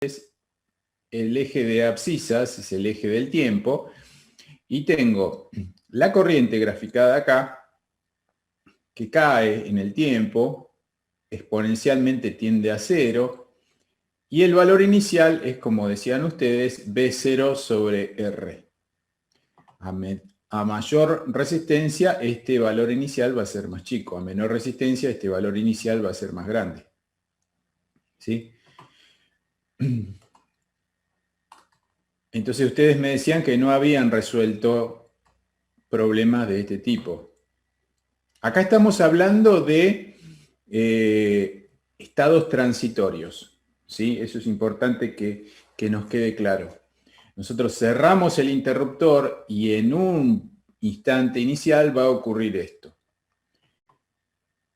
el eje de abscisas, es el eje del tiempo, y tengo la corriente graficada acá, que cae en el tiempo, exponencialmente tiende a cero, y el valor inicial es, como decían ustedes, B0 sobre R. A mayor resistencia, este valor inicial va a ser más chico. A menor resistencia, este valor inicial va a ser más grande. ¿Sí? Entonces ustedes me decían que no habían resuelto problemas de este tipo. Acá estamos hablando de estados transitorios. ¿Sí? Eso es importante que nos quede claro. Nosotros cerramos el interruptor y en un instante inicial va a ocurrir esto.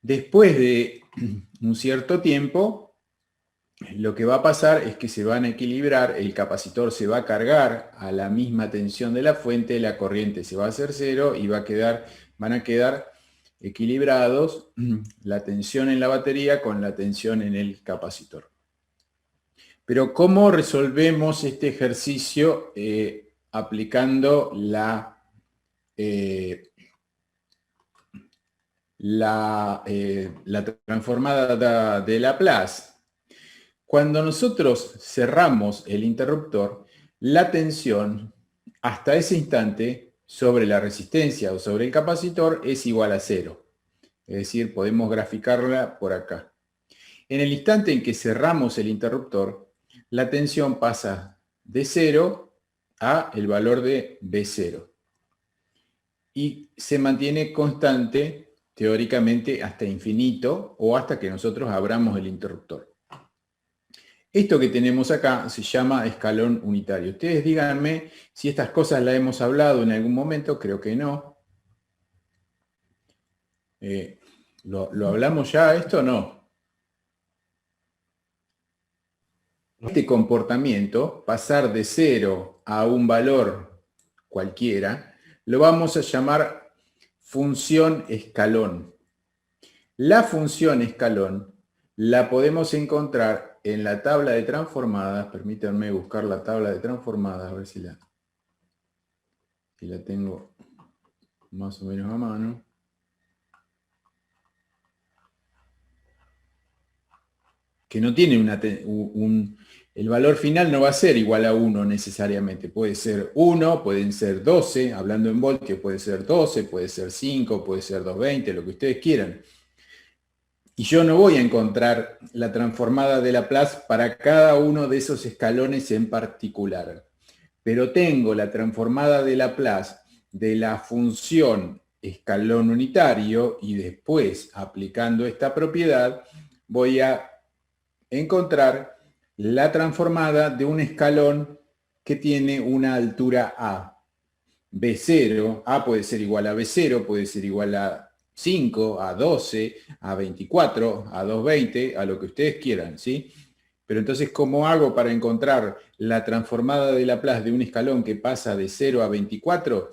Después de un cierto tiempo, lo que va a pasar es que se van a equilibrar, el capacitor se va a cargar a la misma tensión de la fuente, la corriente se va a hacer cero y van a quedar equilibrados la tensión en la batería con la tensión en el capacitor. Pero ¿cómo resolvemos este ejercicio aplicando la transformada de Laplace? Cuando nosotros cerramos el interruptor, la tensión hasta ese instante sobre la resistencia o sobre el capacitor es igual a cero. Es decir, podemos graficarla por acá. En el instante en que cerramos el interruptor, la tensión pasa de 0 a el valor de B0. Y se mantiene constante, teóricamente, hasta infinito o hasta que nosotros abramos el interruptor. Esto que tenemos acá se llama escalón unitario. Ustedes díganme si estas cosas las hemos hablado en algún momento, creo que no. ¿Lo hablamos ya esto o no? Este comportamiento, pasar de 0 a un valor cualquiera, lo vamos a llamar función escalón. La función escalón la podemos encontrar en la tabla de transformadas. Permítanme buscar la tabla de transformadas, a ver si la tengo más o menos a mano. Que no tiene el valor final no va a ser igual a 1 necesariamente. Puede ser 1, pueden ser 12, hablando en voltios puede ser 12, puede ser 5, puede ser 220, lo que ustedes quieran. Y yo no voy a encontrar la transformada de Laplace para cada uno de esos escalones en particular. Pero tengo la transformada de Laplace de la función escalón unitario y después, aplicando esta propiedad, voy a encontrar la transformada de un escalón que tiene una altura A. B0, A puede ser igual a B0, puede ser igual a 5, a 12, a 24, a 220, a lo que ustedes quieran, ¿sí? Pero entonces, ¿cómo hago para encontrar la transformada de Laplace de un escalón que pasa de 0 a 24?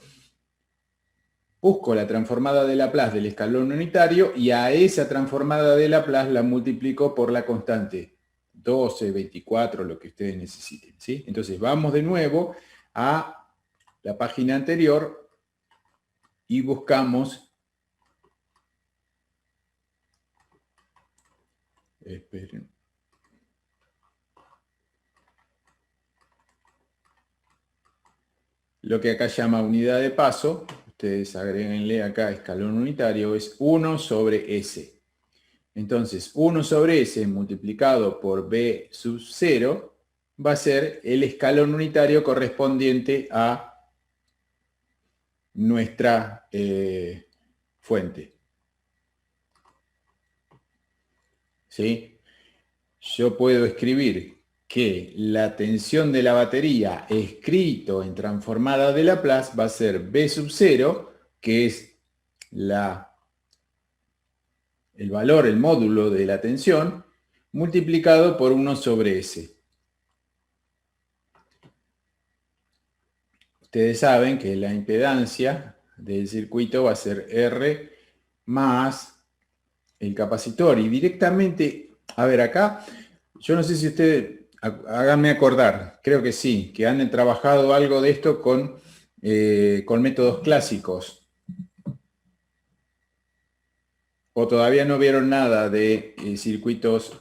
Busco la transformada de Laplace del escalón unitario y a esa transformada de Laplace la multiplico por la constante 12, 24, lo que ustedes necesiten, ¿sí? Entonces, vamos de nuevo a la página anterior y buscamos, esperen, lo que acá llama unidad de paso. Ustedes agréguenle acá escalón unitario, es 1 sobre S. Entonces, 1 sobre S multiplicado por B sub 0 va a ser el escalón unitario correspondiente a nuestra fuente. ¿Sí? Yo puedo escribir que la tensión de la batería escrito en transformada de Laplace va a ser B sub 0, que es el valor, el módulo de la tensión, multiplicado por 1 sobre S. Ustedes saben que la impedancia del circuito va a ser R más el capacitor. Y directamente, a ver, acá, yo no sé si ustedes Háganme acordar, creo que sí, que han trabajado algo de esto con métodos clásicos. O todavía no vieron nada de circuitos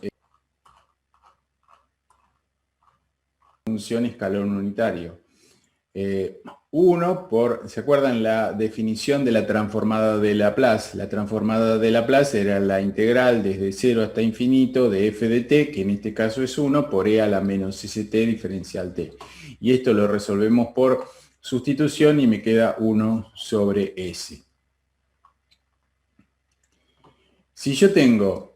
función escalón unitario. ¿Se acuerdan la definición de la transformada de Laplace? La transformada de Laplace era la integral desde 0 hasta infinito de f de t, que en este caso es 1, por e a la menos st diferencial t. Y esto lo resolvemos por sustitución y me queda 1 sobre s. Si yo tengo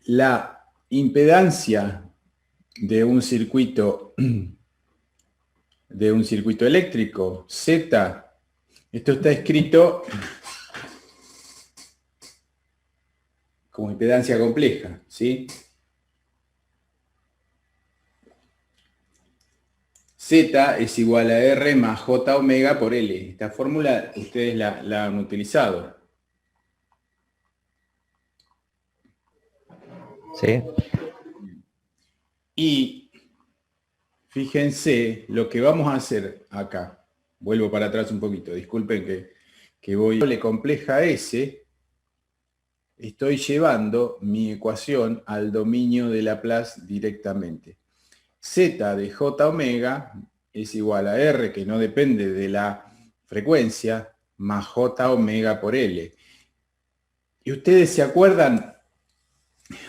la impedancia de un circuito eléctrico, Z, esto está escrito como impedancia compleja, ¿sí? Z es igual a R más J omega por L. Esta fórmula ustedes la han utilizado. Sí. Y fíjense lo que vamos a hacer acá. Vuelvo para atrás un poquito, disculpen que voy. Le compleja S, estoy llevando mi ecuación al dominio de Laplace directamente. Z de J omega es igual a R, que no depende de la frecuencia, más J omega por L. ¿Y ustedes se acuerdan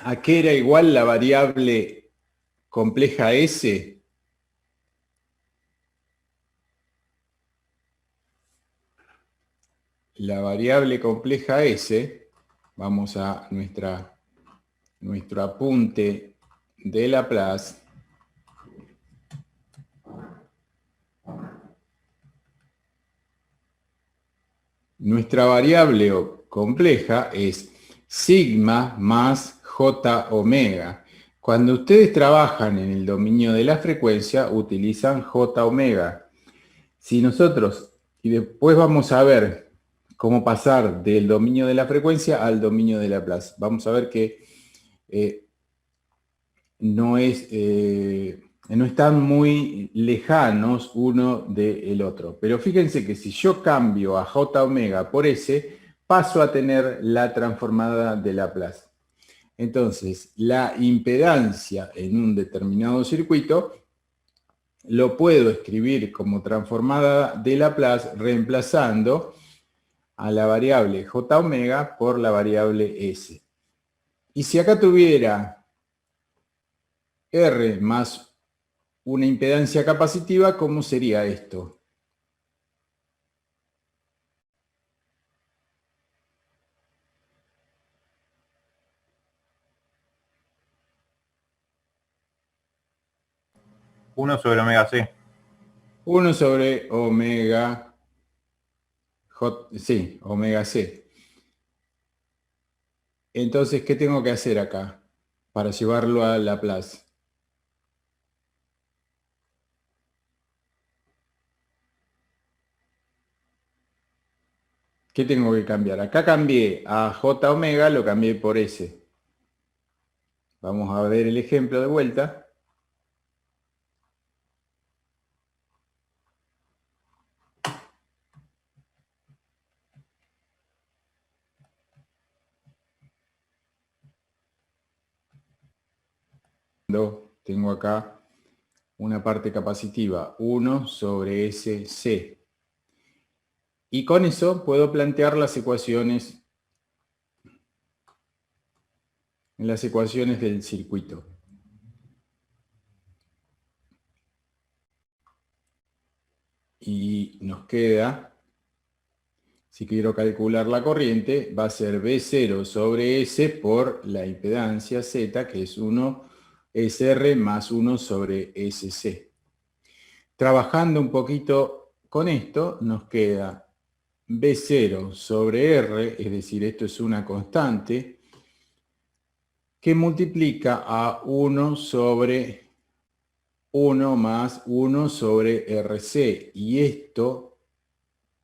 a qué era igual la variable compleja S? La variable compleja S, vamos a nuestro apunte de Laplace. Nuestra variable compleja es sigma más J omega. Cuando ustedes trabajan en el dominio de la frecuencia, utilizan J omega. Si nosotros, y después vamos a ver cómo pasar del dominio de la frecuencia al dominio de Laplace. Vamos a ver que no están muy lejanos uno del otro. Pero fíjense que si yo cambio a J omega por S, paso a tener la transformada de Laplace. Entonces, la impedancia en un determinado circuito lo puedo escribir como transformada de Laplace reemplazando a la variable J omega por la variable S. Y si acá tuviera R más una impedancia capacitiva, ¿cómo sería esto? Uno sobre omega C. 1 sobre omega sí, omega C. Entonces, ¿qué tengo que hacer acá para llevarlo a Laplace? ¿Qué tengo que cambiar? Acá cambié a J omega, lo cambié por S. Vamos a ver el ejemplo de vuelta. Tengo acá una parte capacitiva, 1 sobre SC. Y con eso puedo plantear las ecuaciones del circuito. Y nos queda, si quiero calcular la corriente, va a ser B0 sobre S por la impedancia Z, que es 1 SR más 1 sobre SC. Trabajando un poquito con esto, nos queda B0 sobre R, es decir, esto es una constante, que multiplica a 1 sobre 1 más 1 sobre RC. Y esto,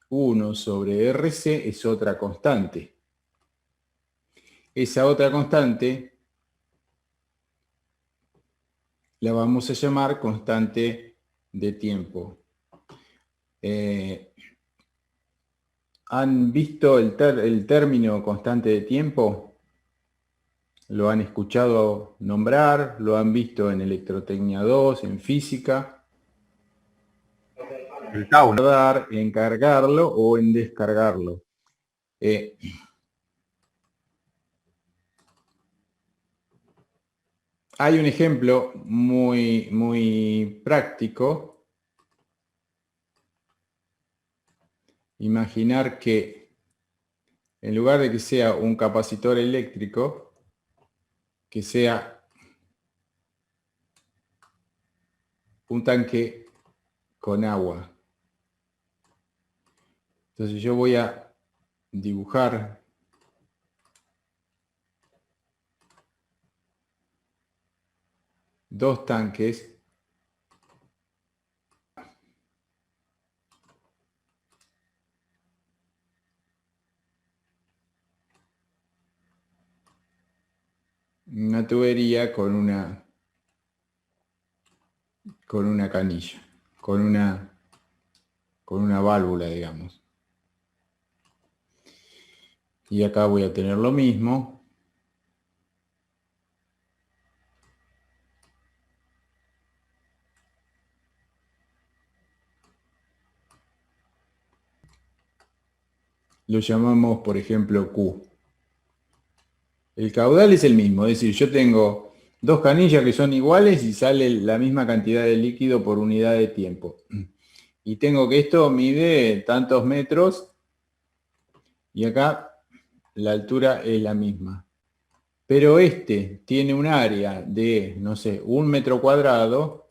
1 sobre RC, es otra constante. Esa otra constante la vamos a llamar constante de tiempo. ¿Han visto el término constante de tiempo? ¿Lo han escuchado nombrar? ¿Lo han visto en Electrotecnia 2, en física? El tau, ¿no? En cargarlo o en descargarlo. Hay un ejemplo muy práctico. Imaginar que en lugar de que sea un capacitor eléctrico, que sea un tanque con agua. Entonces yo voy a dibujar dos tanques. Una tubería con una canilla, con una válvula, digamos. Y acá voy a tener lo mismo. Lo llamamos, por ejemplo, Q. El caudal es el mismo, es decir, yo tengo dos canillas que son iguales y sale la misma cantidad de líquido por unidad de tiempo. Y tengo que esto mide tantos metros y acá la altura es la misma. Pero este tiene un área de, no sé, 1 metro cuadrado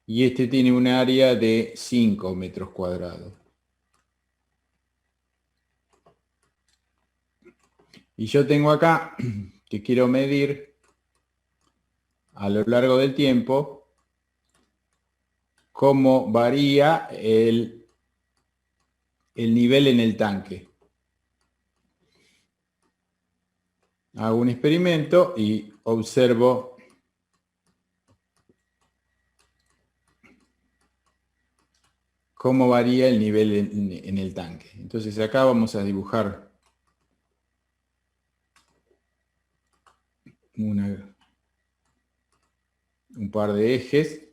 y este tiene un área de 5 metros cuadrados. Y yo tengo acá que quiero medir a lo largo del tiempo cómo varía el nivel en el tanque. Hago un experimento y observo cómo varía el nivel en el tanque. Entonces acá vamos a dibujar un par de ejes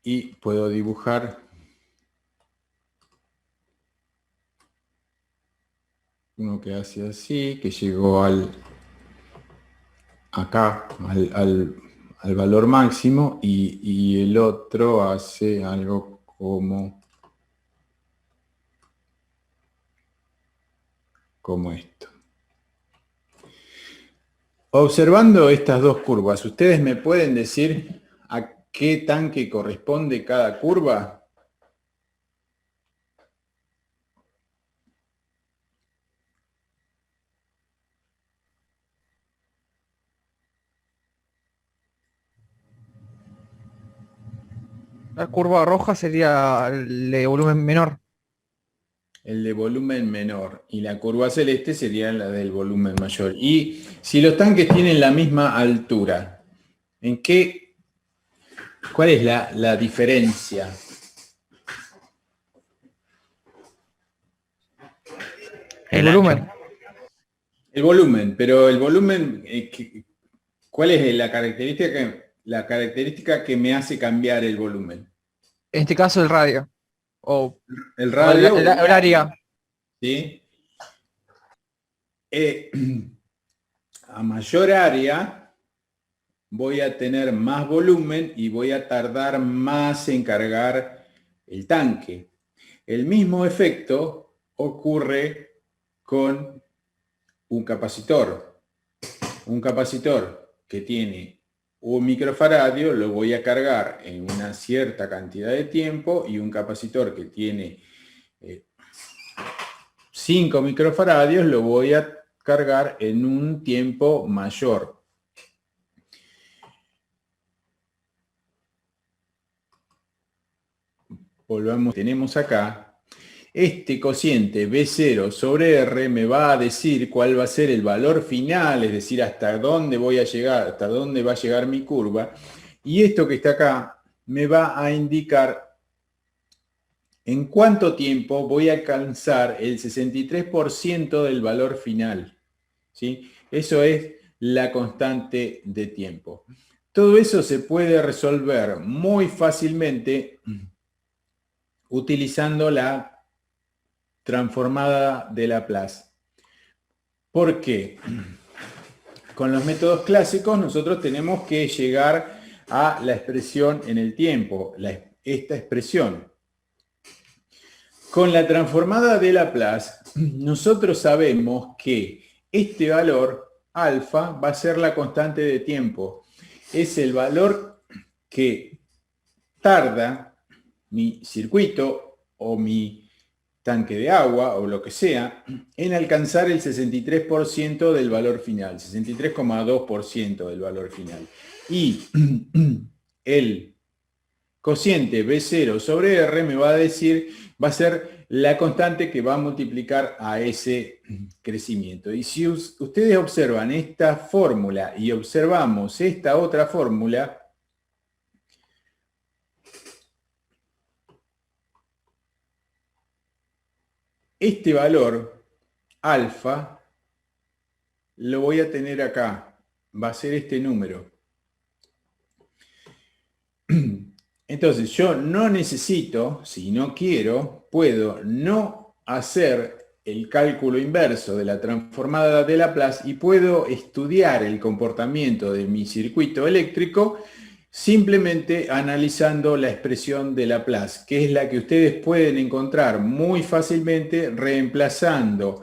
y puedo dibujar uno que hace así, que llegó acá al valor máximo y el otro hace algo como esto. Observando estas dos curvas, ¿ustedes me pueden decir a qué tanque corresponde cada curva? La curva roja sería el de volumen menor. El de volumen menor y la curva celeste sería la del volumen mayor. Y si los tanques tienen la misma altura, ¿cuál es la diferencia? El volumen. El volumen, pero el volumen, ¿cuál es la característica que me hace cambiar el volumen? En este caso el radio. O, ¿El o radio o el el área? área. ¿Sí? A mayor área voy a tener más volumen y voy a tardar más en cargar el tanque. El mismo efecto ocurre con un capacitor. Un capacitor que tiene un microfaradio lo voy a cargar en una cierta cantidad de tiempo y un capacitor que tiene 5 microfaradios lo voy a cargar en un tiempo mayor. Volvamos, tenemos acá Este cociente B0 sobre R me va a decir cuál va a ser el valor final, es decir, hasta dónde voy a llegar, hasta dónde va a llegar mi curva. Y esto que está acá me va a indicar en cuánto tiempo voy a alcanzar el 63% del valor final. ¿Sí? Eso es la constante de tiempo. Todo eso se puede resolver muy fácilmente utilizando la transformada de Laplace. ¿Por qué? Con los métodos clásicos nosotros tenemos que llegar a la expresión en el tiempo, esta expresión. Con la transformada de Laplace, nosotros sabemos que este valor, alfa, va a ser la constante de tiempo. Es el valor que tarda mi circuito o mi tanque de agua o lo que sea en alcanzar el 63% del valor final, 63,2% del valor final. Y el cociente B0 sobre R me va a decir, va a ser la constante que va a multiplicar a ese crecimiento. Y si ustedes observan esta fórmula y observamos esta otra fórmula, este valor, alfa, lo voy a tener acá. Va a ser este número. Entonces yo no necesito, si no quiero, puedo no hacer el cálculo inverso de la transformada de Laplace y puedo estudiar el comportamiento de mi circuito eléctrico simplemente analizando la expresión de Laplace, que es la que ustedes pueden encontrar muy fácilmente reemplazando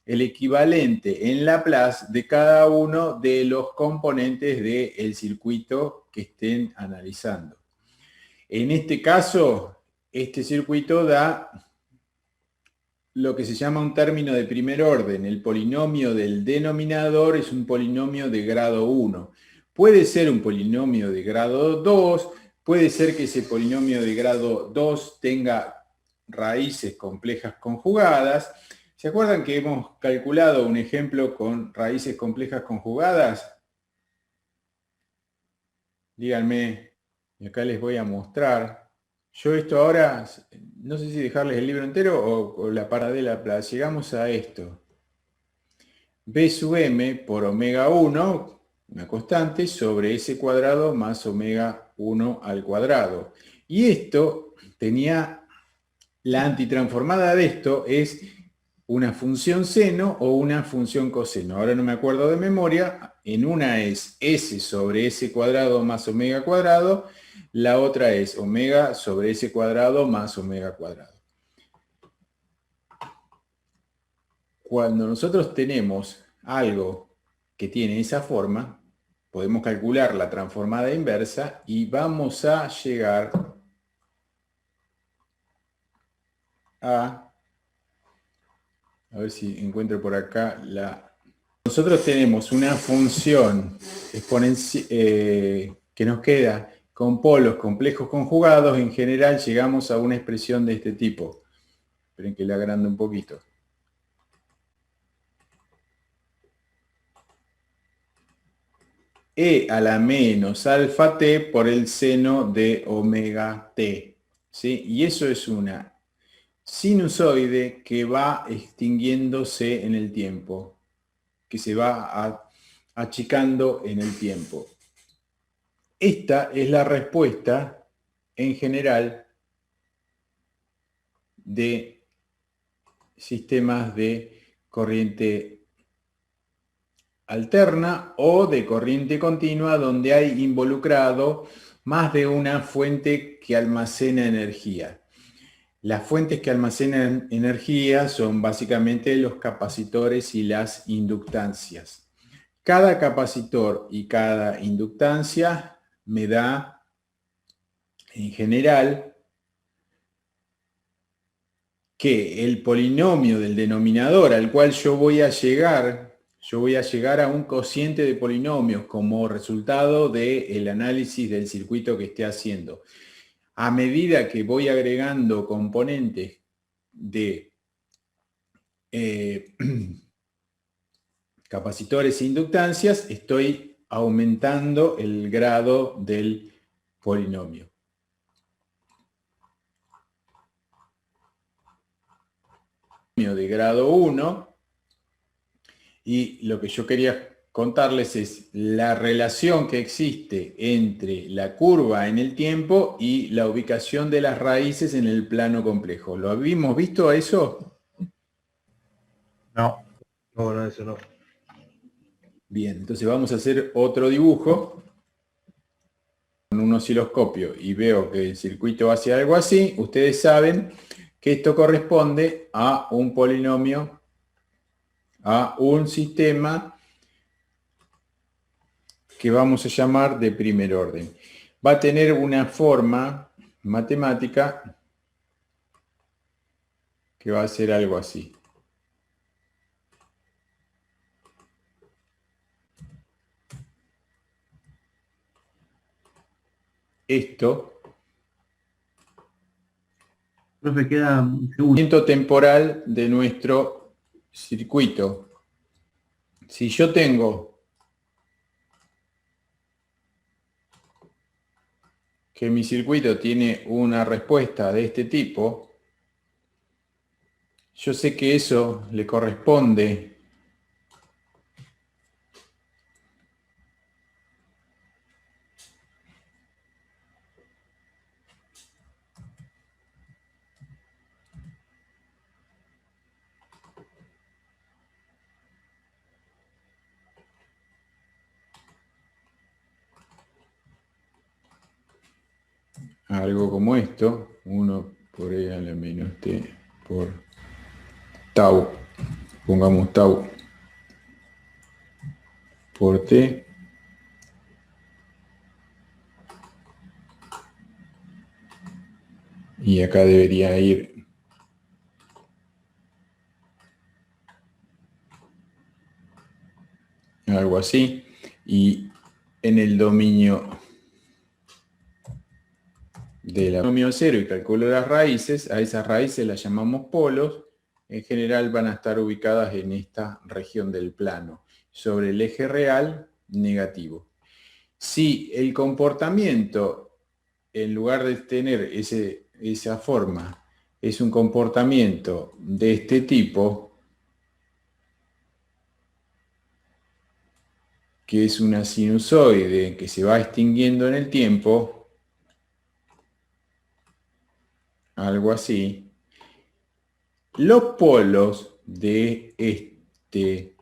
el equivalente en Laplace de cada uno de los componentes del circuito que estén analizando. En este caso, este circuito da lo que se llama un término de primer orden. El polinomio del denominador es un polinomio de grado 1. Puede ser un polinomio de grado 2, puede ser que ese polinomio de grado 2 tenga raíces complejas conjugadas. ¿Se acuerdan que hemos calculado un ejemplo con raíces complejas conjugadas? Díganme, y acá les voy a mostrar. Yo esto ahora, no sé si dejarles el libro entero o la paradela. Llegamos a esto. B sub m por omega 1, una constante, sobre s cuadrado más omega 1 al cuadrado. Y esto tenía, la antitransformada de esto es una función seno o una función coseno. Ahora no me acuerdo de memoria. En una es s sobre s cuadrado más omega cuadrado. La otra es omega sobre s cuadrado más omega cuadrado. Cuando nosotros tenemos algo que tiene esa forma, podemos calcular la transformada inversa y vamos a llegar a ver si encuentro por acá la... Nosotros tenemos una función exponencial que nos queda con polos complejos conjugados. En general llegamos a una expresión de este tipo. Esperen que la agrande un poquito. E a la menos alfa t por el seno de omega t. ¿Sí? Y eso es una sinusoide que va extinguiéndose en el tiempo, que se va achicando en el tiempo. Esta es la respuesta en general de sistemas de corriente alterna o de corriente continua donde hay involucrado más de una fuente que almacena energía. Las fuentes que almacenan energía son básicamente los capacitores y las inductancias. Cada capacitor y cada inductancia me da, en general, que el polinomio del denominador al cual yo voy a llegar a un cociente de polinomios como resultado del análisis del circuito que esté haciendo. A medida que voy agregando componentes de capacitores e inductancias, estoy aumentando el grado del polinomio. De grado 1, y lo que yo quería contarles es la relación que existe entre la curva en el tiempo y la ubicación de las raíces en el plano complejo. ¿Lo habíamos visto a eso? No, eso no. Bien, entonces vamos a hacer otro dibujo con un osciloscopio y veo que el circuito hace algo así. Ustedes saben que esto corresponde a un polinomio, a un sistema que vamos a llamar de primer orden. Va a tener una forma matemática que va a ser algo así. Esto, Profe, queda un segundo. movimiento temporal de nuestro circuito. Si yo tengo que mi circuito tiene una respuesta de este tipo, yo sé que eso le corresponde a algo como esto, 1 por e a la menos t por tau, pongamos tau por t, y acá debería ir algo así, y en el dominio del polinomio cero y calculo las raíces, a esas raíces las llamamos polos, en general van a estar ubicadas en esta región del plano, sobre el eje real negativo. Si el comportamiento, en lugar de tener esa forma, es un comportamiento de este tipo, que es una sinusoide que se va extinguiendo en el tiempo, algo así, los polos de este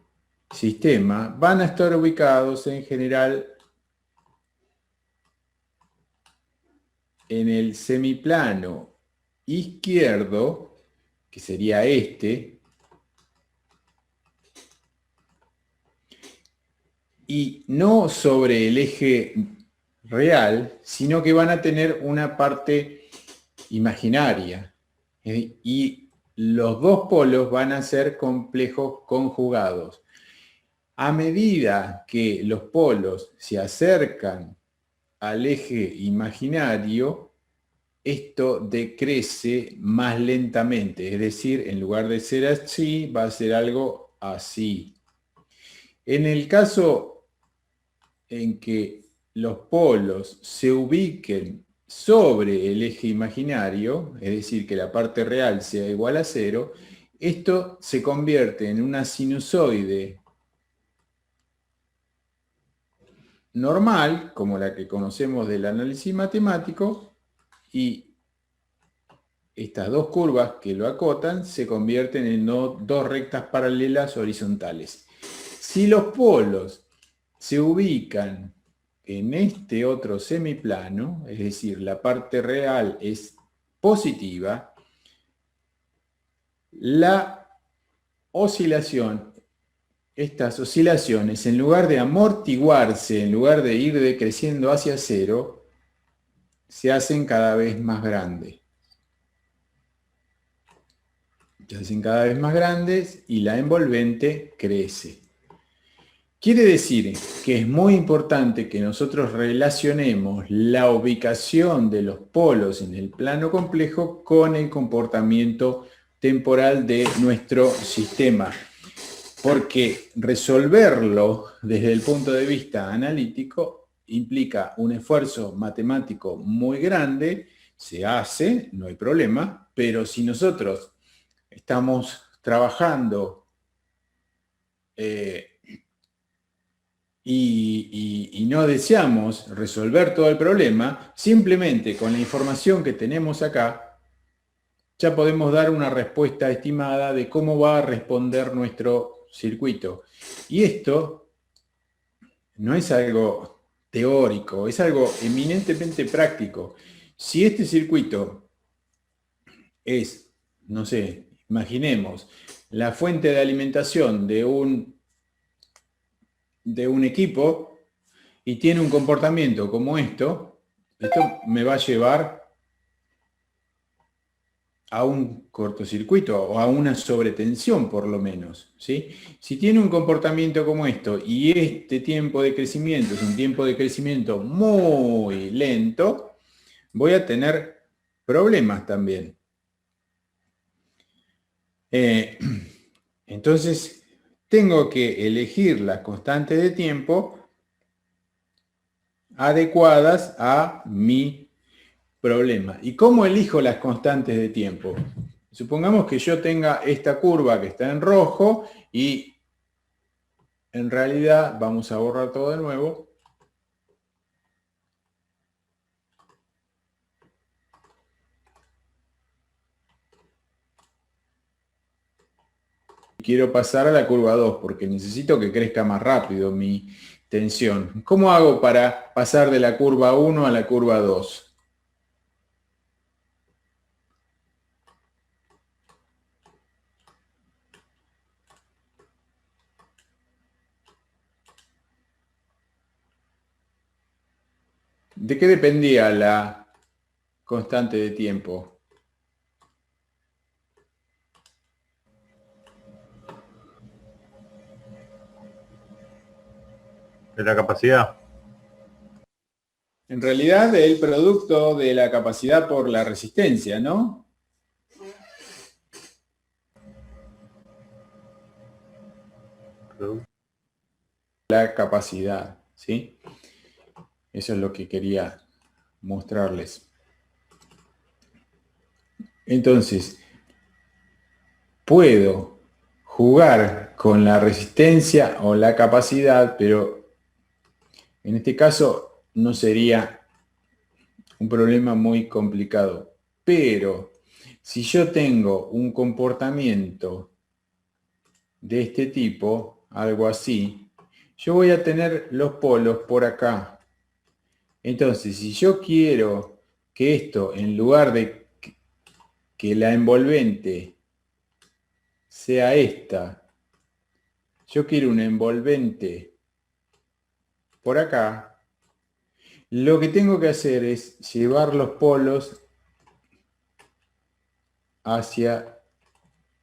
sistema van a estar ubicados en general en el semiplano izquierdo, que sería este, y no sobre el eje real, sino que van a tener una parte imaginaria, y los dos polos van a ser complejos conjugados. A medida que los polos se acercan al eje imaginario, esto decrece más lentamente, es decir, en lugar de ser así, va a ser algo así. En el caso en que los polos se ubiquen sobre el eje imaginario, es decir, que la parte real sea igual a 0, esto se convierte en una sinusoide normal, como la que conocemos del análisis matemático, y estas dos curvas que lo acotan se convierten en dos rectas paralelas horizontales. Si los polos se ubican en este otro semiplano, es decir, la parte real es positiva, la oscilación, estas oscilaciones, en lugar de amortiguarse, en lugar de ir decreciendo hacia 0, se hacen cada vez más grandes. Se hacen cada vez más grandes y la envolvente crece. Quiere decir que es muy importante que nosotros relacionemos la ubicación de los polos en el plano complejo con el comportamiento temporal de nuestro sistema. Porque resolverlo desde el punto de vista analítico implica un esfuerzo matemático muy grande, se hace, no hay problema, pero si nosotros estamos trabajando y no deseamos resolver todo el problema, simplemente con la información que tenemos acá, ya podemos dar una respuesta estimada de cómo va a responder nuestro circuito. Y esto no es algo teórico, es algo eminentemente práctico. Si este circuito es, no sé, imaginemos, la fuente de alimentación de un equipo y tiene un comportamiento como esto me va a llevar a un cortocircuito o a una sobretensión por lo menos, ¿sí? Si tiene un comportamiento como esto y este tiempo de crecimiento es un tiempo de crecimiento muy lento, voy a tener problemas también. Entonces, tengo que elegir las constantes de tiempo adecuadas a mi problema. ¿Y cómo elijo las constantes de tiempo? Supongamos que yo tenga esta curva que está en rojo y en realidad, vamos a borrar todo de nuevo. Quiero pasar a la curva 2 porque necesito que crezca más rápido mi tensión. ¿Cómo hago para pasar de la curva 1 a la curva 2? ¿De qué dependía la constante de tiempo? De la capacidad. En realidad, el producto de la capacidad por la resistencia, ¿no? La capacidad, ¿sí? Eso es lo que quería mostrarles. Entonces, puedo jugar con la resistencia o la capacidad, pero en este caso no sería un problema muy complicado. Pero si yo tengo un comportamiento de este tipo, algo así, yo voy a tener los polos por acá. Entonces, si yo quiero que esto, en lugar de que la envolvente sea esta, yo quiero una envolvente por acá, lo que tengo que hacer es llevar los polos hacia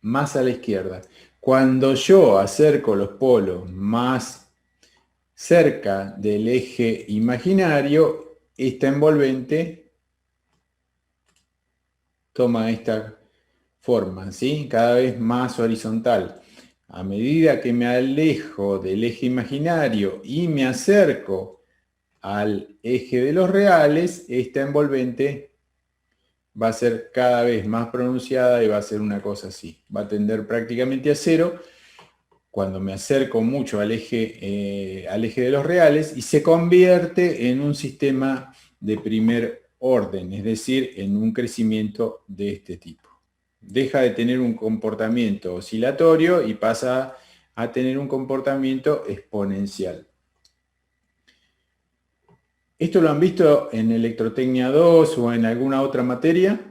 más a la izquierda. Cuando yo acerco los polos más cerca del eje imaginario, esta envolvente toma esta forma, ¿sí? Cada vez más horizontal. A medida que me alejo del eje imaginario y me acerco al eje de los reales, esta envolvente va a ser cada vez más pronunciada y va a ser una cosa así. Va a tender prácticamente a cero cuando me acerco mucho al eje de los reales y se convierte en un sistema de primer orden, es decir, en un crecimiento de este tipo. Deja de tener un comportamiento oscilatorio y pasa a tener un comportamiento exponencial. ¿Esto lo han visto en Electrotecnia 2 o en alguna otra materia?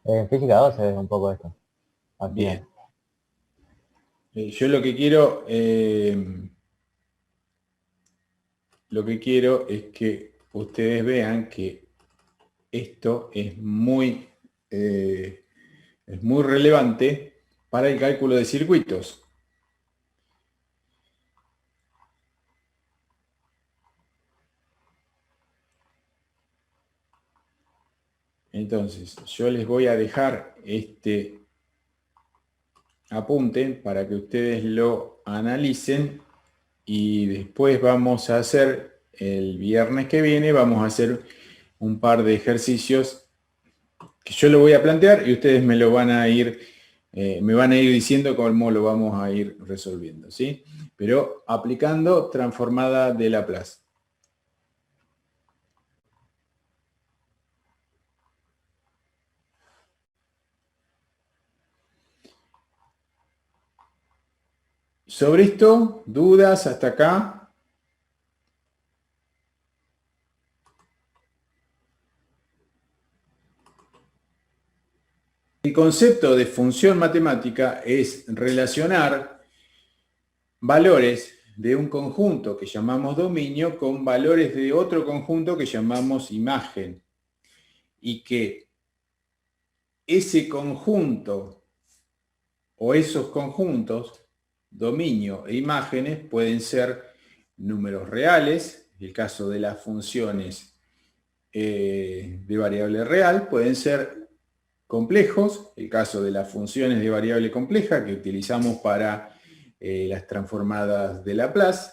En física 2 se ve un poco esto. Al Bien. final. Yo lo que quiero es que ustedes vean que esto es muy relevante para el cálculo de circuitos. Entonces, yo les voy a dejar este apunte para que ustedes lo analicen y después vamos a hacer, el viernes que viene, vamos a hacer un par de ejercicios que yo lo voy a plantear y ustedes me lo van a ir, me van a ir diciendo cómo lo vamos a ir resolviendo, ¿sí? Pero aplicando transformada de Laplace. Sobre esto, dudas hasta acá. El concepto de función matemática es relacionar valores de un conjunto que llamamos dominio con valores de otro conjunto que llamamos imagen. Y que ese conjunto o esos conjuntos, dominio e imágenes, pueden ser números reales, el caso de las funciones de variable real, pueden ser complejos, el caso de las funciones de variable compleja que utilizamos para las transformadas de Laplace,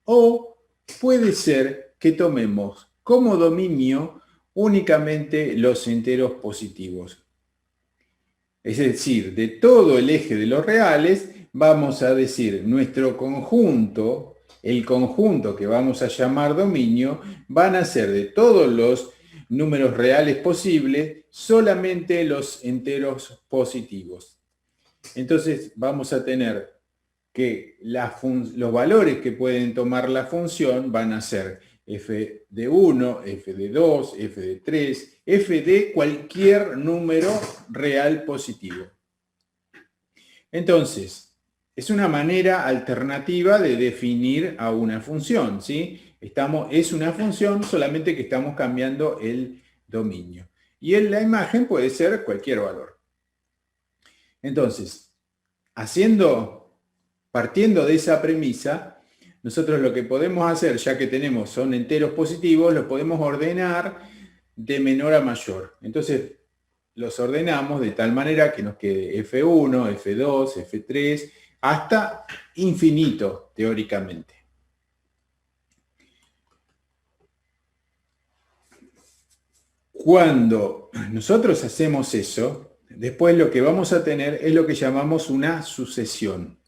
o puede ser que tomemos como dominio únicamente los enteros positivos. Es decir, de todo el eje de los reales, vamos a decir nuestro conjunto, el conjunto que vamos a llamar dominio, van a ser de todos los números reales posibles, solamente los enteros positivos. Entonces vamos a tener que los valores que pueden tomar la función van a ser f de 1, f de 2, f de 3, f de cualquier número real positivo. Entonces, es una manera alternativa de definir a una función, ¿sí? Es una función, solamente que estamos cambiando el dominio. Y en la imagen puede ser cualquier valor. Entonces, partiendo de esa premisa, nosotros lo que podemos hacer, ya que son enteros positivos, los podemos ordenar de menor a mayor. Entonces, los ordenamos de tal manera que nos quede F1, F2, F3, hasta infinito, teóricamente. Cuando nosotros hacemos eso, después lo que vamos a tener es lo que llamamos una sucesión.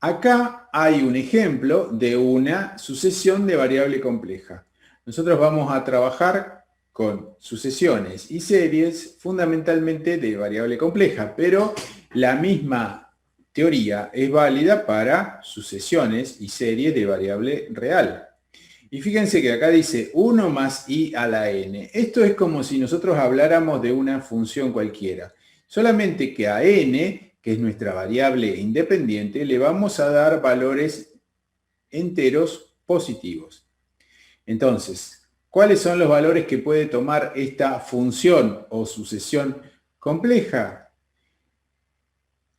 Acá hay un ejemplo de una sucesión de variable compleja. Nosotros vamos a trabajar con sucesiones y series fundamentalmente de variable compleja, pero la misma teoría es válida para sucesiones y series de variable real. Y fíjense que acá dice 1 más i a la n. Esto es como si nosotros habláramos de una función cualquiera. Solamente que a n, que es nuestra variable independiente, le vamos a dar valores enteros positivos. Entonces, ¿cuáles son los valores que puede tomar esta función o sucesión compleja?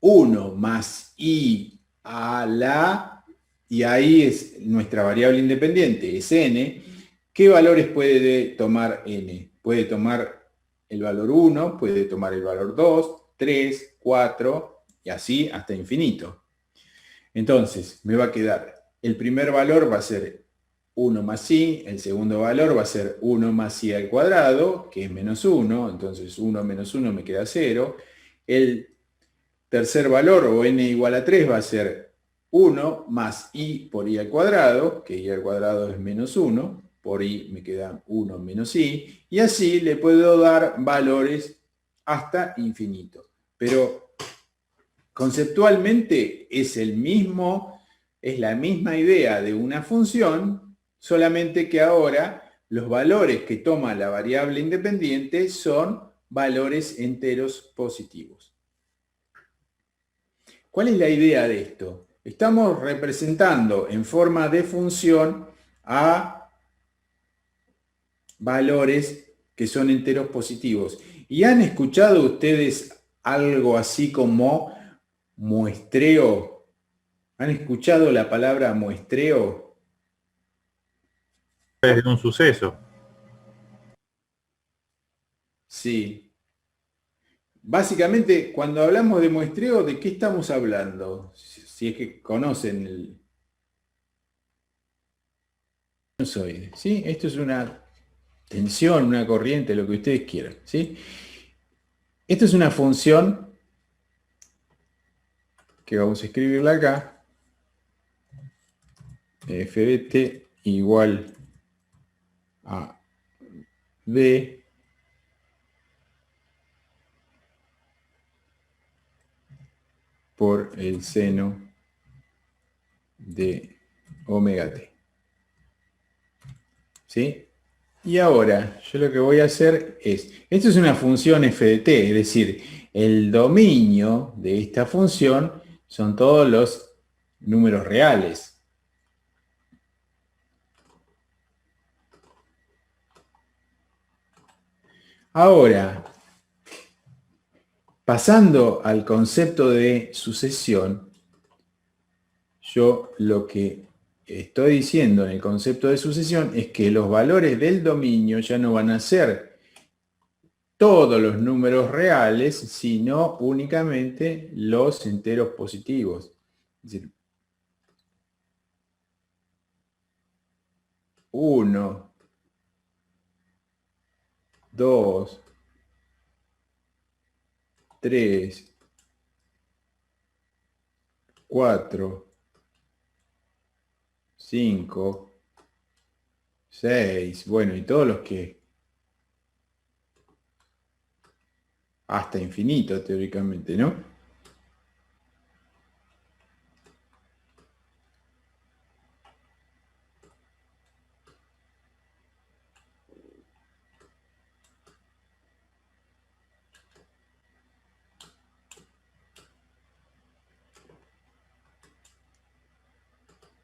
1 más i a la, y ahí es nuestra variable independiente, es n. ¿Qué valores puede tomar n? Puede tomar el valor 1, puede tomar el valor 2, 3, 4, y así hasta infinito. Entonces, me va a quedar, el primer valor va a ser 1 más i, el segundo valor va a ser 1 más i al cuadrado, que es menos 1, entonces 1 menos 1 me queda 0. El tercer valor, o n igual a 3, va a ser 1 más i por i al cuadrado, que i al cuadrado es menos 1, por i me queda 1 menos i, y así le puedo dar valores hasta infinito. Pero conceptualmente es la misma idea de una función, solamente que ahora los valores que toma la variable independiente son valores enteros positivos. ¿Cuál es la idea de esto? Estamos representando en forma de función a valores que son enteros positivos. ¿Y han escuchado ustedes algo así como muestreo? ¿Han escuchado la palabra muestreo? Es de un suceso. Sí. Básicamente, cuando hablamos de muestreo, ¿de qué estamos hablando? Si es que conocen el sinusoide, ¿sí? Esto es una tensión, una corriente, lo que ustedes quieran, ¿sí? Esto es una función que vamos a escribirla acá. F de t igual a b por el seno de omega t. ¿Sí? Y ahora, yo lo que voy a hacer es, esto es una función f de t, es decir, el dominio de esta función son todos los números reales. Ahora, pasando al concepto de sucesión, yo lo que estoy diciendo en el concepto de sucesión es que los valores del dominio ya no van a ser todos los números reales, sino únicamente los enteros positivos. Es decir, 1, 2, 3, 4, 5, 6, bueno, y todos los que hasta infinito teóricamente, ¿no?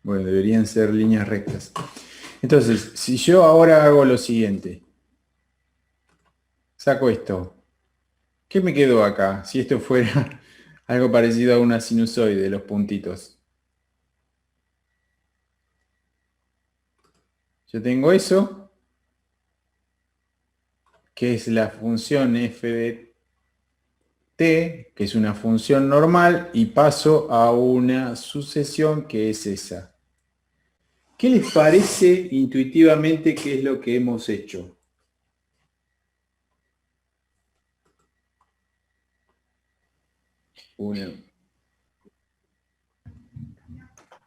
Bueno, deberían ser líneas rectas. Entonces, si yo ahora hago lo siguiente, saco esto, ¿qué me quedó acá? Si esto fuera algo parecido a una sinusoide, los puntitos. Yo tengo eso, que es la función f de t, que es una función normal, y paso a una sucesión que es esa. ¿Qué les parece intuitivamente qué es lo que hemos hecho? Una.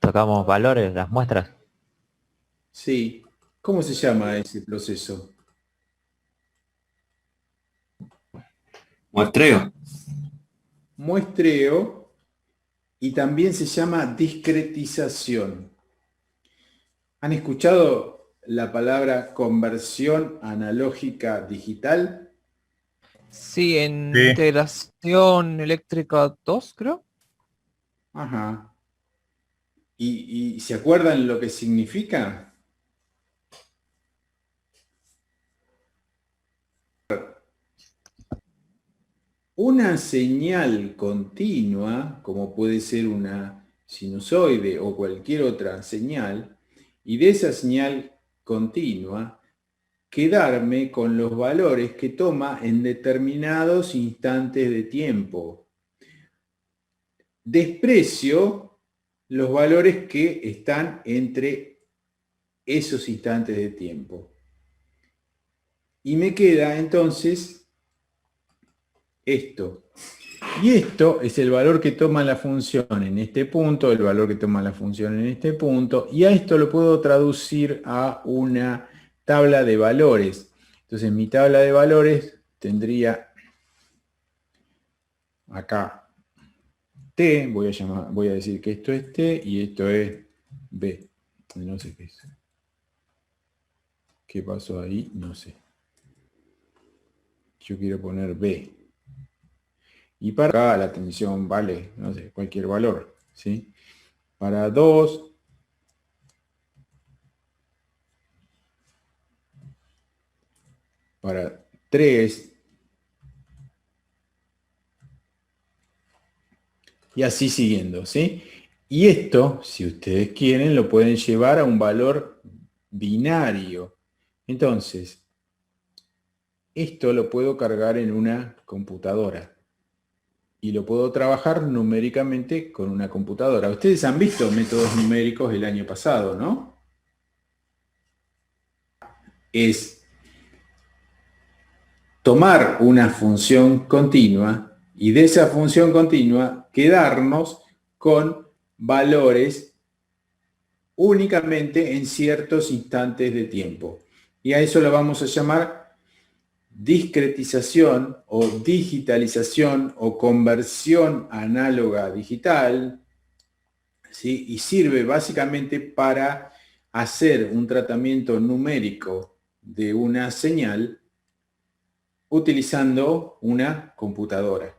Tocamos valores, las muestras. Sí. ¿Cómo se llama ese proceso? Muestreo. Muestreo, y también se llama discretización. ¿Han escuchado la palabra conversión analógica digital? Sí, en Sí. integración eléctrica 2, creo. Ajá. ¿Y se acuerdan lo que significa? Una señal continua, como puede ser una sinusoide o cualquier otra señal, y de esa señal continua, quedarme con los valores que toma en determinados instantes de tiempo. Desprecio los valores que están entre esos instantes de tiempo. Y me queda entonces esto. Y esto es el valor que toma la función en este punto, el valor que toma la función en este punto, y a esto lo puedo traducir a una tabla de valores. Entonces mi tabla de valores tendría acá T, voy a decir que esto es T y esto es B. No sé qué es. ¿Qué pasó ahí? No sé. Yo quiero poner B. Y para acá la tensión vale, no sé, cualquier valor, ¿sí? Para 2, para 3, y así siguiendo, ¿sí? Y esto, si ustedes quieren, lo pueden llevar a un valor binario. Entonces, esto lo puedo cargar en una computadora. Y lo puedo trabajar numéricamente con una computadora. Ustedes han visto métodos numéricos el año pasado, ¿no? Es tomar una función continua y de esa función continua quedarnos con valores únicamente en ciertos instantes de tiempo. Y a eso lo vamos a llamar discretización o digitalización o conversión análoga digital, ¿sí? Y sirve básicamente para hacer un tratamiento numérico de una señal utilizando una computadora.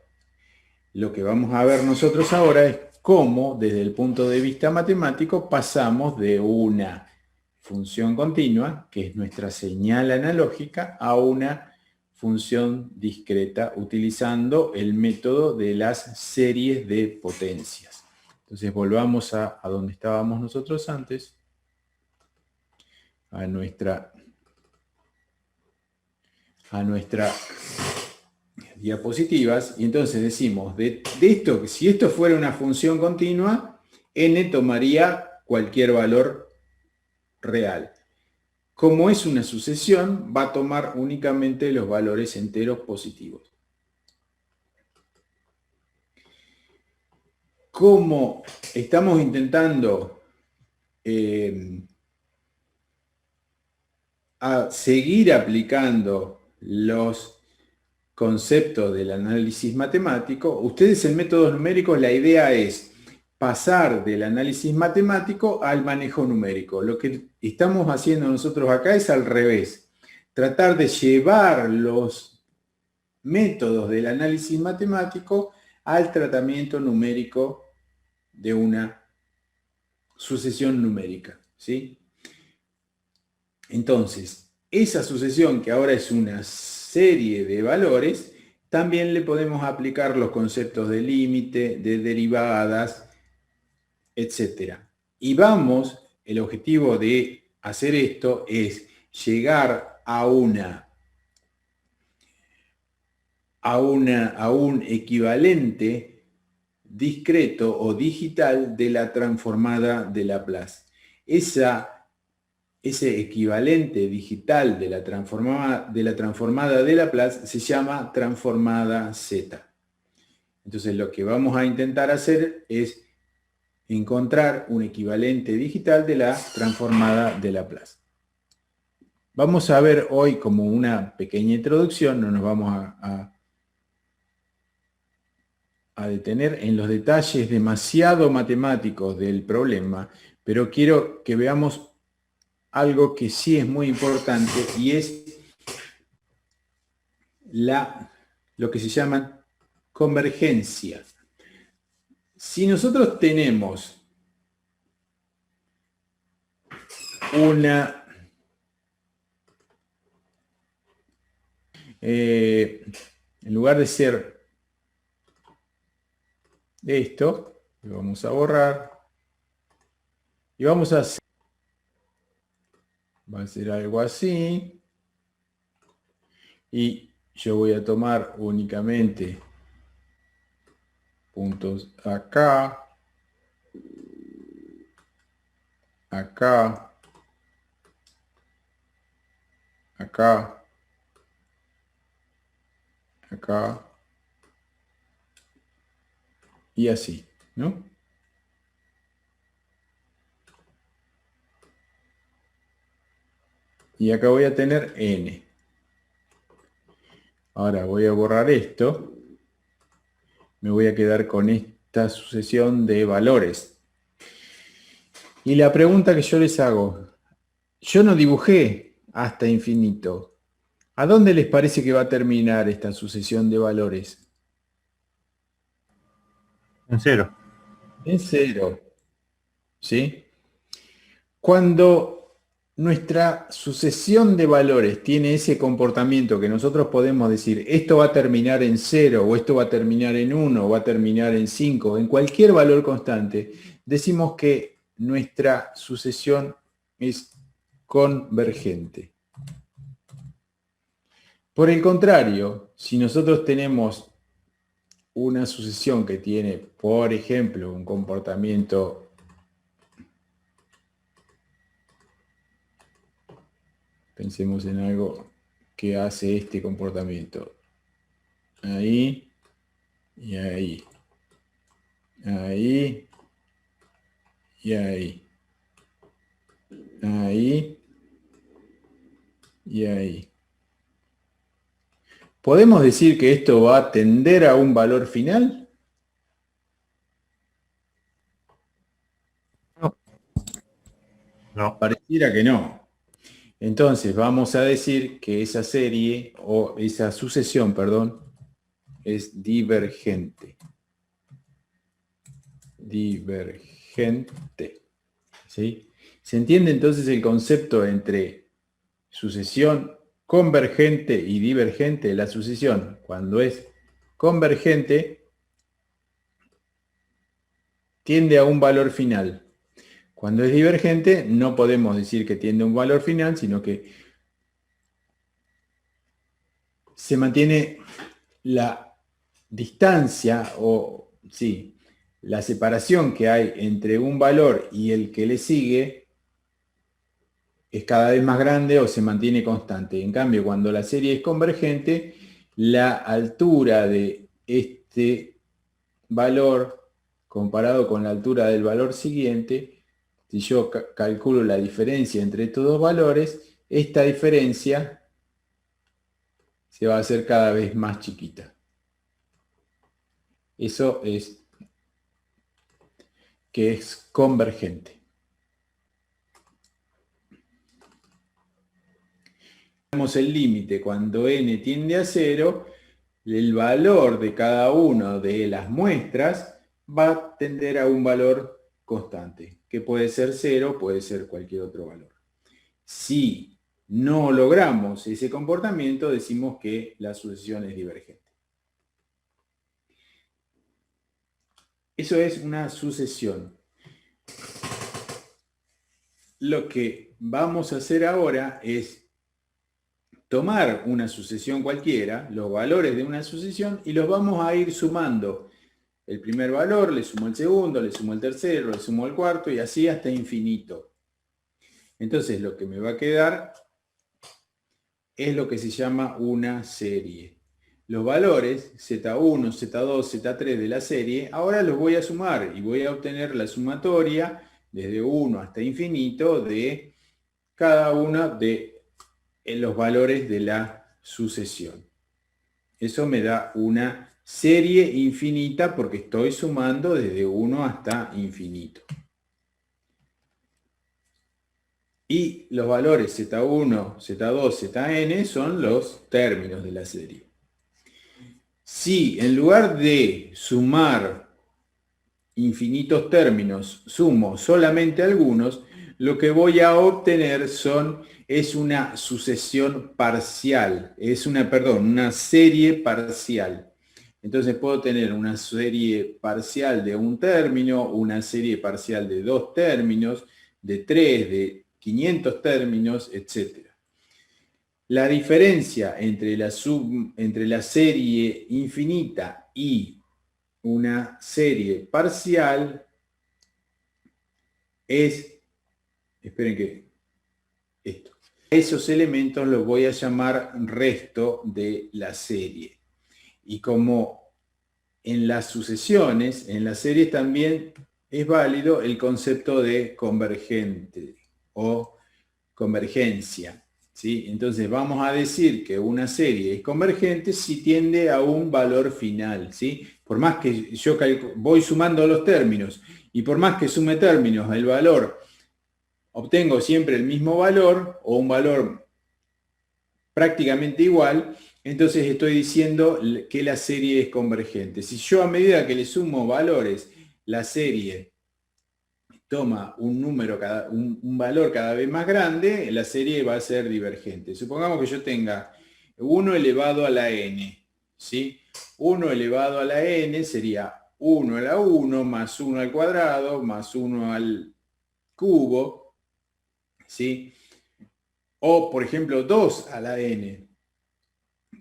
Lo que vamos a ver nosotros ahora es cómo, desde el punto de vista matemático, pasamos de una función continua, que es nuestra señal analógica, a una función discreta, utilizando el método de las series de potencias. Entonces volvamos a donde estábamos nosotros antes, a nuestra diapositivas, y entonces decimos, de esto, si esto fuera una función continua, n tomaría cualquier valor real. Como es una sucesión, va a tomar únicamente los valores enteros positivos. Como estamos intentando a seguir aplicando los conceptos del análisis matemático, ustedes en métodos numéricos la idea es pasar del análisis matemático al manejo numérico. Lo que estamos haciendo nosotros acá es al revés. Tratar de llevar los métodos del análisis matemático al tratamiento numérico de una sucesión numérica, ¿sí? Entonces, esa sucesión que ahora es una serie de valores, también le podemos aplicar los conceptos de límite, de derivadas, etc. Y el objetivo de hacer esto es llegar a un equivalente discreto o digital de la transformada de Laplace. Ese equivalente digital de la transformada de Laplace se llama transformada Z. Entonces lo que vamos a intentar hacer es encontrar un equivalente digital de la transformada de Laplace. Vamos a ver hoy como una pequeña introducción, no nos vamos a detener en los detalles demasiado matemáticos del problema, pero quiero que veamos algo que sí es muy importante y es lo que se llama convergencia. Si nosotros tenemos en lugar de ser esto, lo vamos a borrar y vamos a hacer, va a ser algo así, y yo voy a tomar únicamente puntos acá, acá, acá, acá y así, ¿no? Y acá voy a tener n. Ahora voy a borrar esto. Me voy a quedar con esta sucesión de valores. Y la pregunta que yo les hago, yo no dibujé hasta infinito. ¿A dónde les parece que va a terminar esta sucesión de valores? En cero. En cero. ¿Sí? Cuando nuestra sucesión de valores tiene ese comportamiento que nosotros podemos decir, esto va a terminar en 0, o esto va a terminar en 1, o va a terminar en 5, en cualquier valor constante, decimos que nuestra sucesión es convergente. Por el contrario, si nosotros tenemos una sucesión que tiene, por ejemplo, un comportamiento pensemos en algo que hace este comportamiento. Ahí y ahí. Ahí y ahí. Ahí y ahí. ¿Podemos decir que esto va a tender a un valor final? No. Pareciera que no. Entonces vamos a decir que esa serie o esa sucesión, perdón, es divergente. Divergente. ¿Sí? ¿Se entiende entonces el concepto entre sucesión convergente y divergente? La sucesión, cuando es convergente, tiende a un valor final. Cuando es divergente, no podemos decir que tiende a un valor final, sino que se mantiene la distancia o, sí, la separación que hay entre un valor y el que le sigue es cada vez más grande o se mantiene constante. En cambio, cuando la serie es convergente, la altura de este valor comparado con la altura del valor siguiente, si yo calculo la diferencia entre estos dos valores, esta diferencia se va a hacer cada vez más chiquita. Eso es que es convergente. Tenemos el límite cuando n tiende a 0, el valor de cada una de las muestras va a tender a un valor constante, que puede ser 0, puede ser cualquier otro valor. Si no logramos ese comportamiento, decimos que la sucesión es divergente. Eso es una sucesión. Lo que vamos a hacer ahora es tomar una sucesión cualquiera, los valores de una sucesión, y los vamos a ir sumando. El primer valor, le sumo el segundo, le sumo el tercero, le sumo el cuarto, y así hasta infinito. Entonces lo que me va a quedar es lo que se llama una serie. Los valores Z1, Z2, Z3 de la serie, ahora los voy a sumar y voy a obtener la sumatoria desde 1 hasta infinito de cada uno de los valores de la sucesión. Eso me da una serie infinita porque estoy sumando desde 1 hasta infinito. Y los valores Z1, Z2, Zn son los términos de la serie. Si en lugar de sumar infinitos términos sumo solamente algunos, lo que voy a obtener es una sucesión parcial, una serie parcial. Entonces puedo tener una serie parcial de un término, una serie parcial de 2 términos, de 3, de 500 términos, etc. La diferencia entre la serie infinita y una serie parcial es, esperen que esto, esos elementos los voy a llamar resto de la serie. Y como en las sucesiones, en las series también es válido el concepto de convergente o convergencia. ¿Sí? Entonces vamos a decir que una serie es convergente si tiende a un valor final. ¿Sí? Por más que yo voy sumando los términos y por más que sume términos, el valor, obtengo siempre el mismo valor o un valor prácticamente igual, entonces estoy diciendo que la serie es convergente. Si yo a medida que le sumo valores, la serie toma un valor cada vez más grande, la serie va a ser divergente. Supongamos que yo tenga 1 elevado a la n, ¿sí? 1 elevado a la n sería 1 a la 1 más 1 al cuadrado más 1 al cubo, ¿sí? O, por ejemplo, 2 a la n.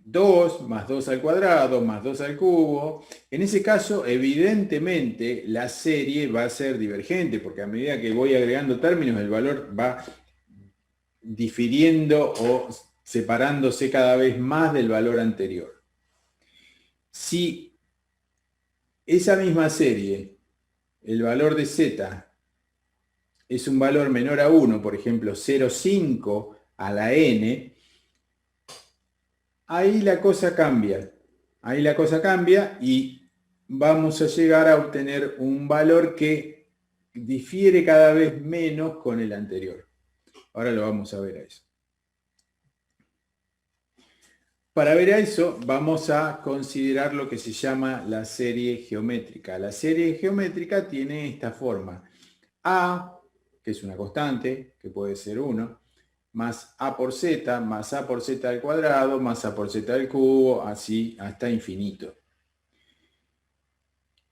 2 más 2 al cuadrado más 2 al cubo. En ese caso, evidentemente, la serie va a ser divergente, porque a medida que voy agregando términos, el valor va difiriendo o separándose cada vez más del valor anterior. Si esa misma serie, el valor de z, es un valor menor a 1, por ejemplo, 0,5 a la n, ahí la cosa cambia. Ahí la cosa cambia y vamos a llegar a obtener un valor que difiere cada vez menos con el anterior. Ahora lo vamos a ver a eso. Para ver a eso, vamos a considerar lo que se llama la serie geométrica. La serie geométrica tiene esta forma. A, que es una constante, que puede ser 1, más a por z, más a por z al cuadrado, más a por z al cubo, así hasta infinito.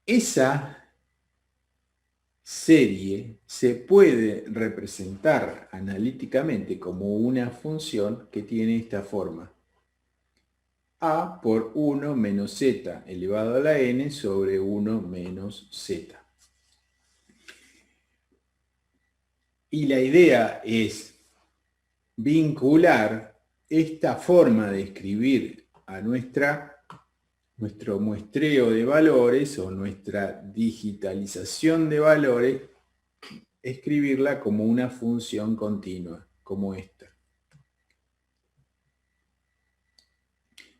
Esa serie se puede representar analíticamente como una función que tiene esta forma. A por 1 menos z elevado a la n sobre 1 menos z. Y la idea es vincular esta forma de escribir a nuestro muestreo de valores o nuestra digitalización de valores, escribirla como una función continua, como esta.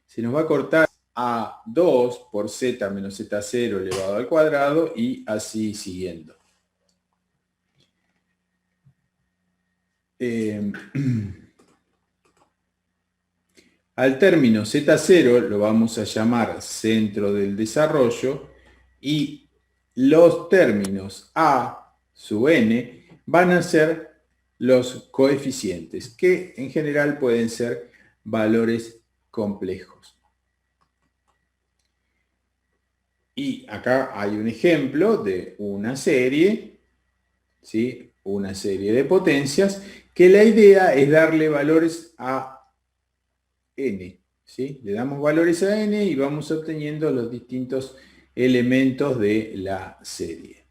Se nos va a cortar a 2 por z menos z0 elevado al cuadrado y así siguiendo. Al término z0 lo vamos a llamar centro del desarrollo y los términos a sub n van a ser los coeficientes, que en general pueden ser valores complejos. Y acá hay un ejemplo de una serie, ¿sí? Una serie de potencias, que la idea es darle valores a n, ¿sí? Le damos valores a n y vamos obteniendo los distintos elementos de la serie.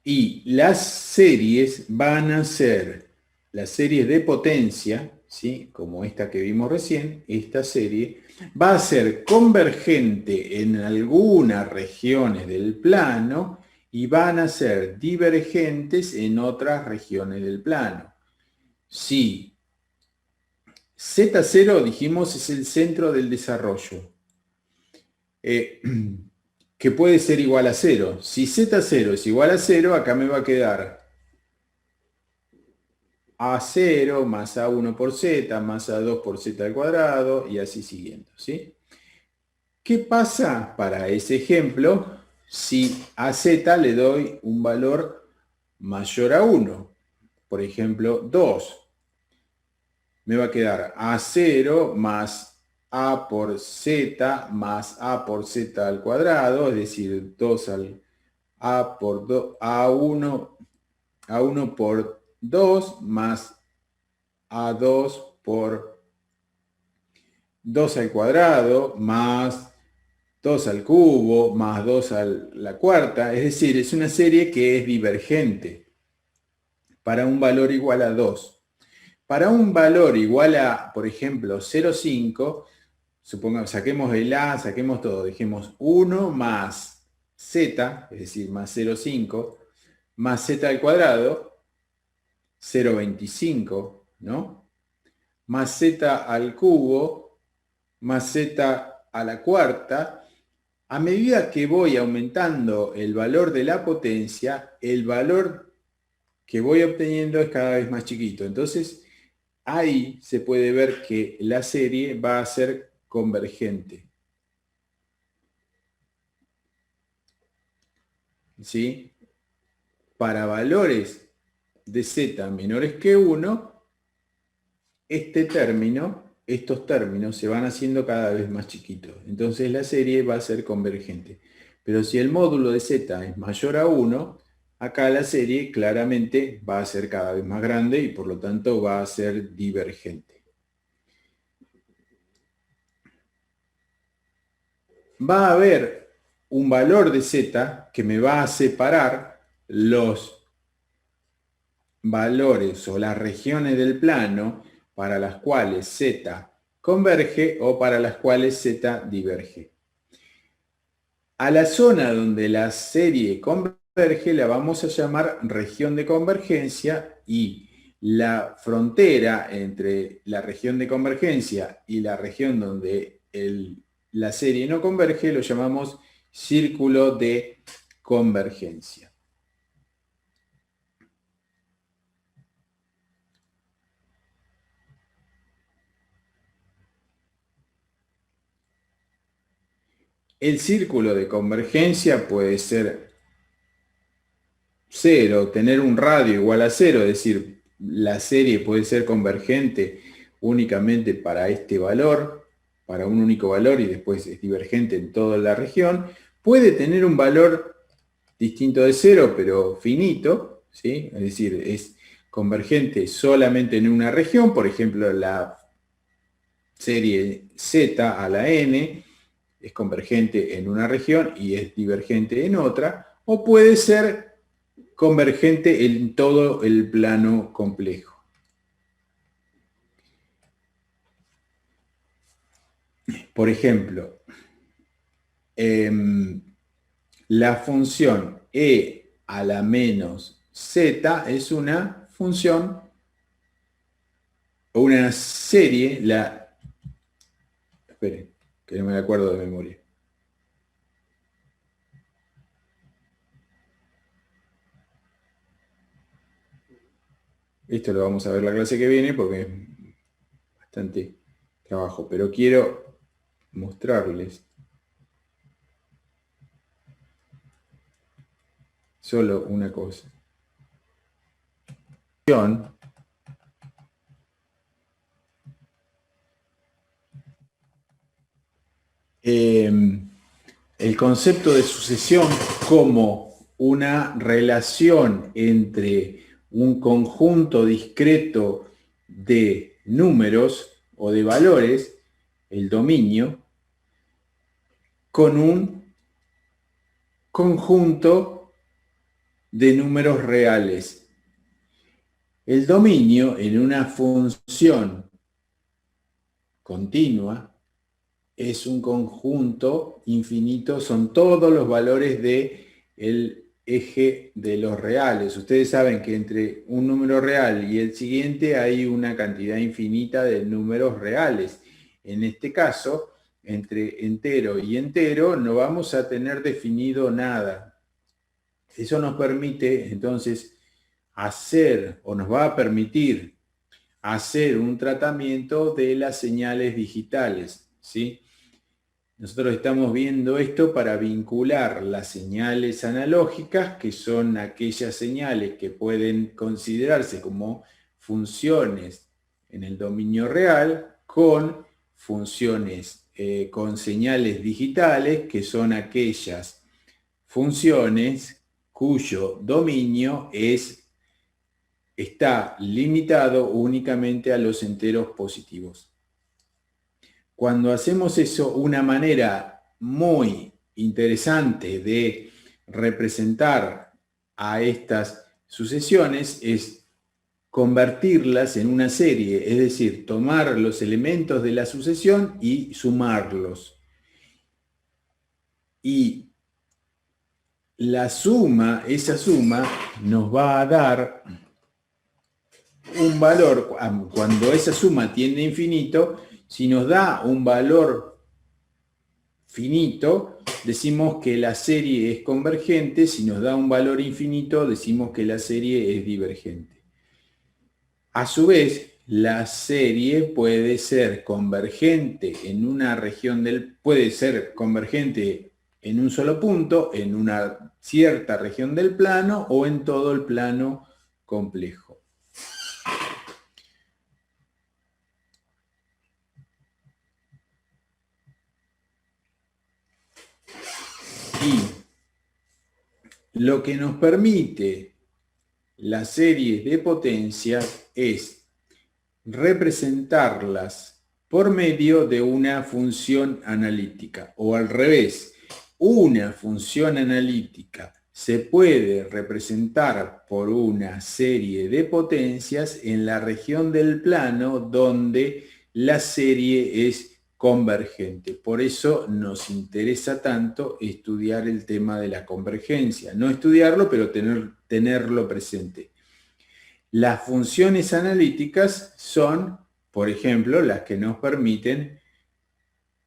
Y las series van a ser las series de potencia, ¿sí? Como esta que vimos recién, esta serie va a ser convergente en algunas regiones del plano y van a ser divergentes en otras regiones del plano. Si Z0, dijimos, es el centro del desarrollo, que puede ser igual a 0. Si Z0 es igual a 0, acá me va a quedar A0 más A1 por Z más A2 por Z al cuadrado y así siguiendo, ¿sí? ¿Qué pasa para ese ejemplo si a Z le doy un valor mayor a 1? Por ejemplo, 2. Me va a quedar A0 más A por Z más A por Z al cuadrado, es decir, 2 al A por 2, A1 por 2 más A2 por 2 al cuadrado más 2 al cubo más 2 a la cuarta, es decir, es una serie que es divergente para un valor igual a 2. Para un valor igual a, por ejemplo, 0,5, supongamos, saquemos el A, saquemos todo, dejemos 1 más Z, es decir, más 0,5, más Z al cuadrado, 0,25, ¿no? Más Z al cubo, más Z a la cuarta. A medida que voy aumentando el valor de la potencia, el valor que voy obteniendo es cada vez más chiquito. Entonces, ahí se puede ver que la serie va a ser convergente. ¿Sí? Para valores de z menores que 1, estos términos se van haciendo cada vez más chiquitos. Entonces la serie va a ser convergente. Pero si el módulo de z es mayor a 1, acá la serie claramente va a ser cada vez más grande y por lo tanto va a ser divergente. Va a haber un valor de z que me va a separar los valores o las regiones del plano para las cuales z converge o para las cuales z diverge. A la zona donde la serie converge la vamos a llamar región de convergencia y la frontera entre la región de convergencia y la región donde la serie no converge lo llamamos círculo de convergencia. El círculo de convergencia puede ser 0, tener un radio igual a 0, es decir, la serie puede ser convergente únicamente para este valor, para un único valor y después es divergente en toda la región. Puede tener un valor distinto de 0, pero finito, ¿sí? Es decir, es convergente solamente en una región, por ejemplo, la serie z a la n es convergente en una región y es divergente en otra, o puede ser convergente en todo el plano complejo. Por ejemplo, la función e a la menos z es una función o una serie, esperen, que no me acuerdo de memoria. Esto lo vamos a ver la clase que viene porque es bastante trabajo, pero quiero mostrarles solo una cosa. El concepto de sucesión como una relación entre un conjunto discreto de números o de valores, el dominio, con un conjunto de números reales. El dominio en una función continua es un conjunto infinito, son todos los valores del eje de los reales. Ustedes saben que entre un número real y el siguiente hay una cantidad infinita de números reales. En este caso, entre entero y entero no vamos a tener definido nada. Eso nos permite entonces hacer, o nos va a permitir hacer un tratamiento de las señales digitales, ¿sí? Nosotros estamos viendo esto para vincular las señales analógicas, que son aquellas señales que pueden considerarse como funciones en el dominio real, con funciones, con señales digitales, que son aquellas funciones cuyo dominio está limitado únicamente a los enteros positivos. Cuando hacemos eso, una manera muy interesante de representar a estas sucesiones es convertirlas en una serie, es decir, tomar los elementos de la sucesión y sumarlos. Y la suma, esa suma, nos va a dar un valor, cuando esa suma tiende a infinito, si nos da un valor finito, decimos que la serie es convergente. Si nos da un valor infinito, decimos que la serie es divergente. A su vez, la serie puede ser convergente en una región puede ser convergente en un solo punto, en una cierta región del plano o en todo el plano complejo. Y lo que nos permite las series de potencias es representarlas por medio de una función analítica, o al revés, una función analítica se puede representar por una serie de potencias en la región del plano donde la serie es convergente. Por eso nos interesa tanto estudiar el tema de la convergencia. No estudiarlo, pero tenerlo presente. Las funciones analíticas son, por ejemplo, las que nos permiten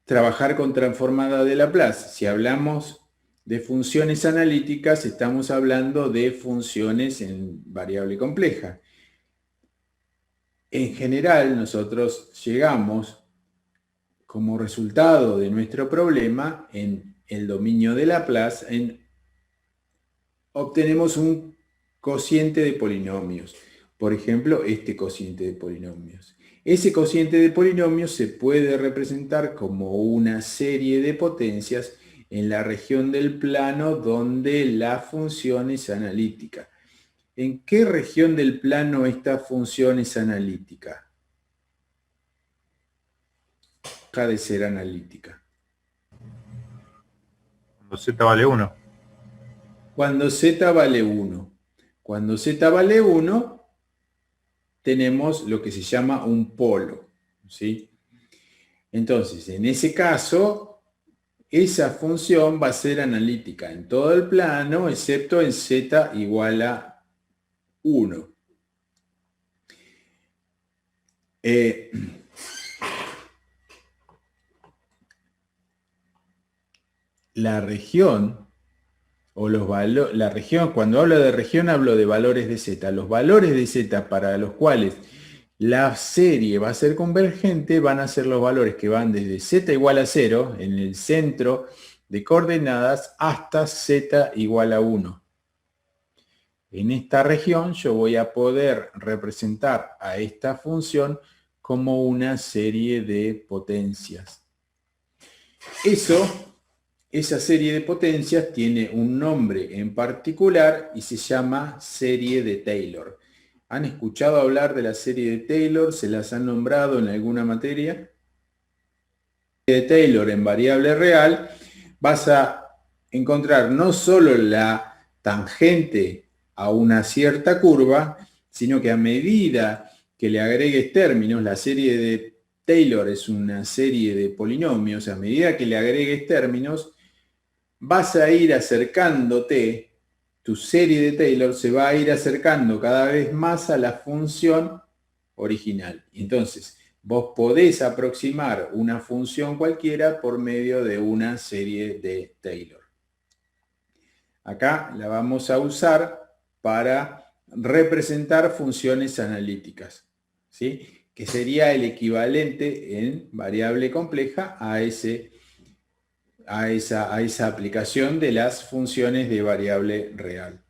trabajar con transformada de Laplace. Si hablamos de funciones analíticas, estamos hablando de funciones en variable compleja. En general, nosotros llegamos como resultado de nuestro problema en el dominio de Laplace, obtenemos un cociente de polinomios. Por ejemplo, este cociente de polinomios. Ese cociente de polinomios se puede representar como una serie de potencias en la región del plano donde la función es analítica. ¿En qué región del plano esta función es analítica? Deja de ser analítica. Cuando z vale 1. Cuando z vale 1. Cuando z vale 1, tenemos lo que se llama un polo, ¿sí? Entonces, en ese caso, esa función va a ser analítica en todo el plano, excepto en z igual a 1. La región, o los valores, la región, cuando hablo de región hablo de valores de z. Los valores de z para los cuales la serie va a ser convergente van a ser los valores que van desde z igual a 0, en el centro de coordenadas, hasta z igual a 1. En esta región yo voy a poder representar a esta función como una serie de potencias. Esa serie de potencias tiene un nombre en particular y se llama serie de Taylor. ¿Han escuchado hablar de la serie de Taylor? ¿Se las han nombrado en alguna materia? De Taylor en variable real vas a encontrar no solo la tangente a una cierta curva, sino que a medida que le agregues términos, la serie de Taylor es una serie de polinomios, a medida que le agregues términos, vas a ir acercándote, tu serie de Taylor se va a ir acercando cada vez más a la función original. Entonces, vos podés aproximar una función cualquiera por medio de una serie de Taylor. Acá la vamos a usar para representar funciones analíticas, ¿sí? Que sería el equivalente en variable compleja a esa aplicación de las funciones de variable real.